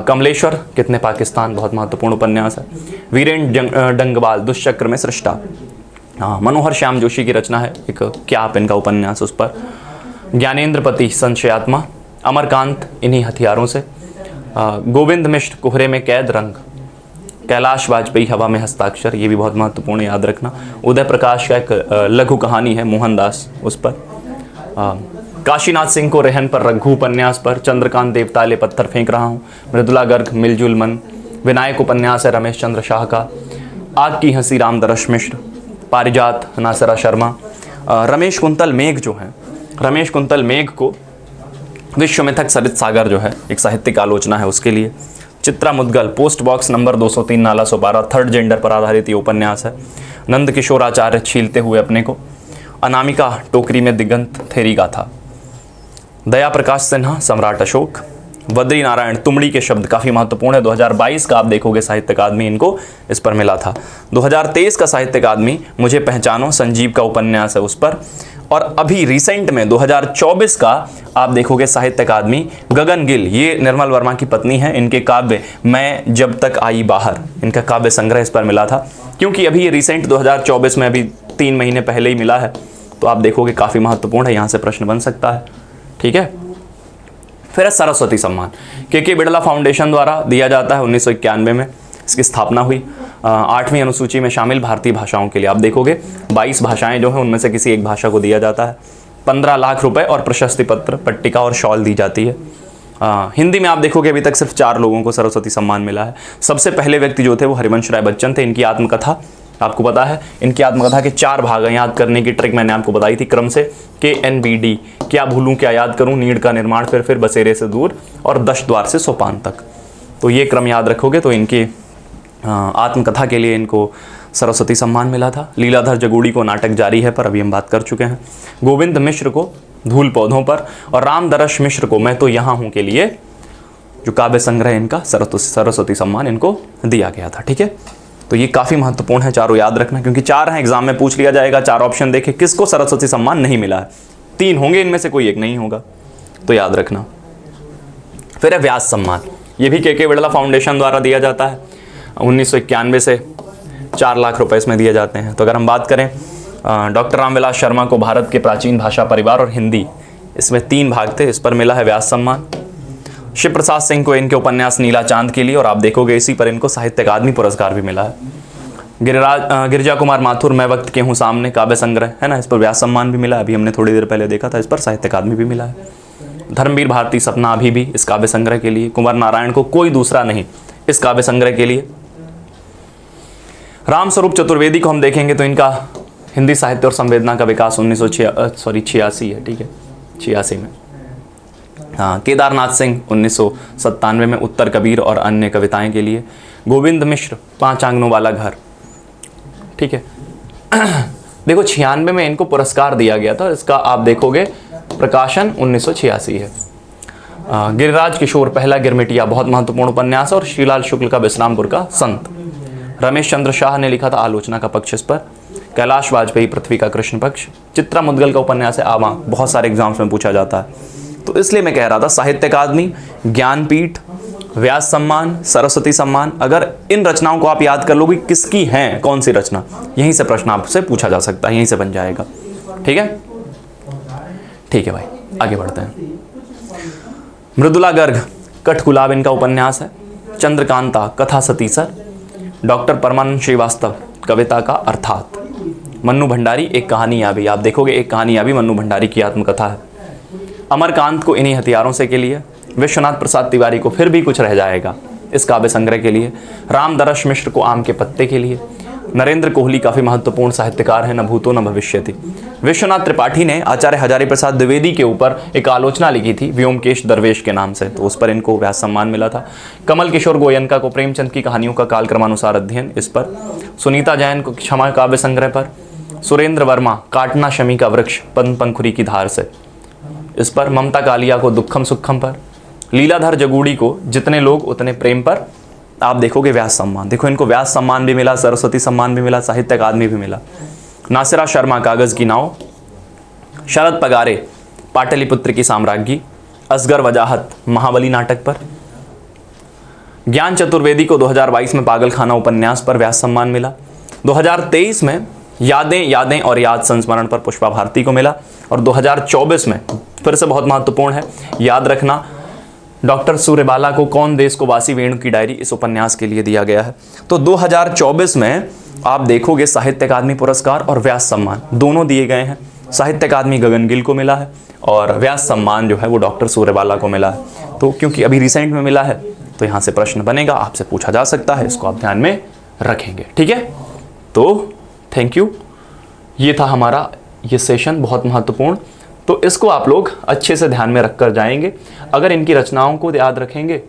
कमलेश्वर कितने पाकिस्तान बहुत महत्वपूर्ण उपन्यास है, वीरेंद्र डंगवाल दुष्चक्र में सृष्टा, मनोहर श्याम जोशी की रचना है एक क्या आप इनका उपन्यास उस पर, ज्ञानेंद्रपति संशयात्मा, अमरकांत इन्हीं हथियारों से, गोविंद मिश्र कोहरे में कैद रंग, कैलाश वाजपेयी हवा में हस्ताक्षर ये भी बहुत महत्वपूर्ण याद रखना, उदय प्रकाश का एक लघु कहानी है मोहनदास उस पर, काशीनाथ सिंह को रहन पर रघु उपन्यास पर, चंद्रकांत देवताले पत्थर फेंक रहा हूँ, मृदुला गर्ग मिलजुल मन, विनायक उपन्यास है रमेश चंद्र शाह का, आग की हंसी राम दरश मिश्र, पारिजात नासरा शर्मा, रमेश कुंतल मेघ जो है, रमेश कुंतल मेघ को विश्वमिथक सरित सागर जो है एक साहित्यिक आलोचना है उसके लिए, Chitra Mudgal post box number 203 नाला 112 थर्ड जेंडर पर आधारित ये उपन्यास है, नंद किशोर आचार्य छीलते हुए अपने को, अनामिका टोकरी में दिगंत थेरी गाथा, दया प्रकाश सिन्हा, सम्राट अशोक। बद्री नारायण तुमड़ी के शब्द काफ़ी महत्वपूर्ण है। 2022 का आप देखोगे साहित्य अकादमी इनको इस पर मिला था। 2023 का साहित्य अकादमी मुझे पहचानो संजीव का उपन्यास है उस पर। और अभी रिसेंट में 2024 का आप देखोगे साहित्य अकादमी गगन गिल, ये निर्मल वर्मा की पत्नी है, इनके काव्य मैं जब तक आई बाहर, इनका काव्य संग्रह इस पर मिला था। क्योंकि अभी ये रिसेंट 2024 में अभी 3 महीने पहले ही मिला है, तो आप देखोगे काफ़ी महत्वपूर्ण है, यहाँ से प्रश्न बन सकता है। ठीक है। फिर है सरस्वती सम्मान, के बिड़ला फाउंडेशन द्वारा दिया जाता है। 1991 में इसकी स्थापना हुई। 8वीं अनुसूची में शामिल भारतीय भाषाओं के लिए आप देखोगे 22 भाषाएं जो हैं उनमें से किसी एक भाषा को दिया जाता है। 15 लाख रुपए और प्रशस्ति पत्र, पट्टिका और शॉल दी जाती है। हिंदी में आप देखोगे अभी तक सिर्फ 4 लोगों को सरस्वती सम्मान मिला है। सबसे पहले व्यक्ति जो थे वो हरिवंश राय बच्चन थे। इनकी आत्मकथा आपको पता है, इनकी आत्मकथा के 4 भाग हैं। याद करने की ट्रिक मैंने आपको बताई थी क्रम से, KNBD, क्या भूलूं क्या याद करूं, नीड़ का निर्माण, फिर बसेरे से दूर और 10 द्वार से सोपान तक। तो ये क्रम याद रखोगे तो इनकी आत्मकथा के लिए इनको सरस्वती सम्मान मिला था। लीलाधर जगूड़ी को नाटक जारी है पर अभी हम बात कर चुके हैं। गोविंद मिश्र को धूल पौधों पर, और रामदरश मिश्र को मैं तो यहाँ हूँ के लिए जो काव्य संग्रह इनका सरस्वती सम्मान इनको दिया गया था। ठीक है। तो ये काफ़ी महत्वपूर्ण है, चारों याद रखना, क्योंकि 4 हैं, एग्जाम में पूछ लिया जाएगा। 4 ऑप्शन देखे किसको सरस्वती सम्मान नहीं मिला है, 3 होंगे इनमें से कोई एक नहीं होगा, तो याद रखना। फिर है व्यास सम्मान, ये भी के बिड़ला फाउंडेशन द्वारा दिया जाता है। 1991 से 4 लाख रुपए इसमें दिए जाते हैं। तो अगर हम बात करें डॉक्टर रामविलास शर्मा को भारत के प्राचीन भाषा परिवार और हिंदी, इसमें 3 भाग थे, इस पर मिला है व्यास सम्मान। शिव प्रसाद सिंह को इनके उपन्यास नीला चांद के लिए, और आप देखोगे इसी पर इनको साहित्य अकादमी पुरस्कार भी मिला है। गिरिजा कुमार माथुर, मैं वक्त के हूँ सामने, काव्य संग्रह है ना, इस पर व्यास सम्मान भी मिला। अभी हमने थोड़ी देर पहले देखा था, इस पर साहित्य अकादमी भी मिला है। धर्मवीर भारती, सपना अभी भी, इस काव्य संग्रह के लिए। कुंवर नारायण को कोई दूसरा नहीं, इस काव्य संग्रह के लिए। रामस्वरूप चतुर्वेदी को हम देखेंगे तो इनका हिंदी साहित्य और संवेदना का विकास 86 है। ठीक है, 86 में। हाँ, केदारनाथ सिंह 1997 में उत्तर कबीर और अन्य कविताएं के लिए। गोविंद मिश्र 5 आंगनों वाला घर। ठीक है। देखो 96 में इनको पुरस्कार दिया गया था, इसका आप देखोगे प्रकाशन 1986 है। गिरिराज किशोर, पहला गिरमिटिया, बहुत महत्वपूर्ण उपन्यास, और श्रीलाल शुक्ल का विश्रामपुर का संत। रमेश चंद्र शाह ने लिखा था आलोचना का पक्ष इस पर। कैलाश वाजपेयी, पृथ्वी का कृष्ण पक्ष। चित्रा मुदगल का उपन्यास है आवा, बहुत सारे एग्जाम्स में पूछा जाता है, तो इसलिए मैं कह रहा था साहित्य अकादमी, ज्ञानपीठ, व्यास सम्मान, सरस्वती सम्मान, अगर इन रचनाओं को आप याद कर लोगे किसकी हैं, कौन सी रचना, यहीं से प्रश्न आपसे पूछा जा सकता है, यहीं से बन जाएगा। ठीक है, ठीक है भाई, आगे बढ़ते हैं। मृदुला गर्ग, कठगुलाब इनका उपन्यास है। चंद्रकांता, कथा सतीसर। डॉक्टर परमानंद श्रीवास्तव, कविता का अर्थात। मन्नू भंडारी, एक कहानी याबी, आप देखोगे एक कहानी याबी मन्नू भंडारी की आत्मकथा है। अमरकांत को इन्हीं हथियारों से के लिए। विश्वनाथ प्रसाद तिवारी को फिर भी कुछ रह जाएगा, इस काव्य संग्रह के लिए। रामदरश मिश्र को आम के पत्ते के लिए। नरेंद्र कोहली काफ़ी महत्वपूर्ण साहित्यकार हैं, न भूतो न भविष्यति। विश्वनाथ त्रिपाठी ने आचार्य हजारी प्रसाद द्विवेदी के ऊपर एक आलोचना लिखी थी व्योमकेश दरवेश के नाम से, तो उस पर इनको व्यास सम्मान मिला था। कमल किशोर गोयनका को प्रेमचंद की कहानियों का कालक्रमानुसार अध्ययन, इस पर। सुनीता जैन को क्षमा काव्य संग्रह पर। सुरेंद्र वर्मा, काटना शमी का वृक्ष, पंखुरी की धार से, इस पर। ममता कालिया को दुखम सुखम पर। लीलाधर जगूड़ी को जितने लोग उतने प्रेम पर, आप देखोगे व्यास सम्मान। देखो इनको व्यास सम्मान भी मिला, सरस्वती सम्मान भी मिला, साहित्य अकादमी भी मिला। नासिरा शर्मा, कागज की नाव। शरद पगारे, पाटलिपुत्र की साम्राज्ञी। असगर वजाहत, महाबली नाटक पर। ज्ञान चतुर्वेदी को 2022 में पागलखाना उपन्यास पर व्यास सम्मान मिला। 2023 में यादें और याद संस्मरण पर पुष्पा भारती को मिला। और 2024 में फिर से बहुत महत्वपूर्ण है, याद रखना, डॉक्टर सूर्यबाला को कौन देश को वासी वेणु की डायरी, इस उपन्यास के लिए दिया गया है। तो 2024 में आप देखोगे साहित्य अकादमी पुरस्कार और व्यास सम्मान दोनों दिए गए हैं। साहित्य अकादमी गगन गिल को मिला है और व्यास सम्मान जो है वो डॉक्टर सूर्यबाला को मिला है। तो क्योंकि अभी रिसेंट में मिला है तो यहाँ से प्रश्न बनेगा, आपसे पूछा जा सकता है, इसको आप ध्यान में रखेंगे। ठीक है, तो थैंक यू। ये था हमारा ये सेशन, बहुत महत्वपूर्ण, तो इसको आप लोग अच्छे से ध्यान में रखकर जाएंगे। अगर इनकी रचनाओं को याद रखेंगे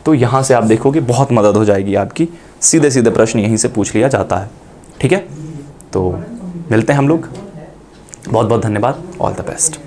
तो यहाँ से आप देखोगे बहुत मदद हो जाएगी आपकी, सीधे सीधे प्रश्न यहीं से पूछ लिया जाता है। ठीक है, तो मिलते हैं हम लोग, बहुत बहुत धन्यवाद, ऑल द बेस्ट।